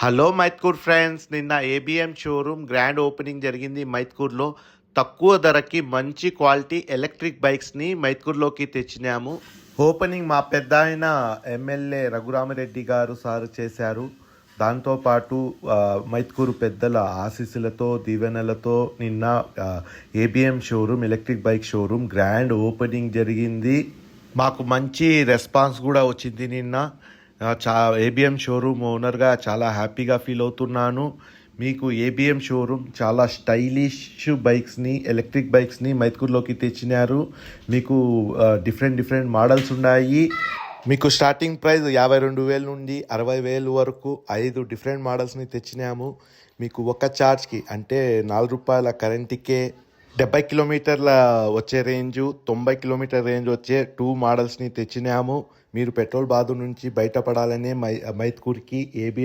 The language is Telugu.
హలో మైత్కూర్ ఫ్రెండ్స్, నిన్న ఏబిఎం షోరూమ్ గ్రాండ్ ఓపెనింగ్ జరిగింది మైత్కూర్లో. తక్కువ ధరకి మంచి క్వాలిటీ ఎలక్ట్రిక్ బైక్స్ని మైత్కూర్లోకి తెచ్చినాము. ఓపెనింగ్ మా పెద్ద ఆయన ఎమ్మెల్యే రఘురామరెడ్డి గారు సార్ చేశారు. దాంతోపాటు మైత్కూరు పెద్దల ఆశీస్సులతో దీవెనలతో నిన్న ABM showroom electric bike showroom grand opening జరిగింది. మాకు మంచి రెస్పాన్స్ కూడా వచ్చింది నిన్న. ఏబిఎం షోరూమ్ ఓనర్గా చాలా హ్యాపీగా ఫీల్ అవుతున్నాను. మీకు ఏబిఎం షోరూమ్ చాలా స్టైలిష్ బైక్స్ని ఎలక్ట్రిక్ బైక్స్ని మైత్కూర్లోకి తెచ్చినారు. మీకు డిఫరెంట్ మోడల్స్ ఉన్నాయి. మీకు స్టార్టింగ్ ప్రైస్ 52,000 నుండి 60,000 వరకు 5 డిఫరెంట్ మోడల్స్ని తెచ్చినాము. మీకు ఒక ఛార్జ్కి అంటే ₹4 కరెంట్కే 70 కిలోమీటర్ల వచ్చే రేంజు, 90 కిలోమీటర్ రేంజ్ వచ్చే 2 మోడల్స్ని తెచ్చినాము. మీరు పెట్రోల్ బాధ నుంచి బయటపడాలనే మైత్కూర్కి ఏబి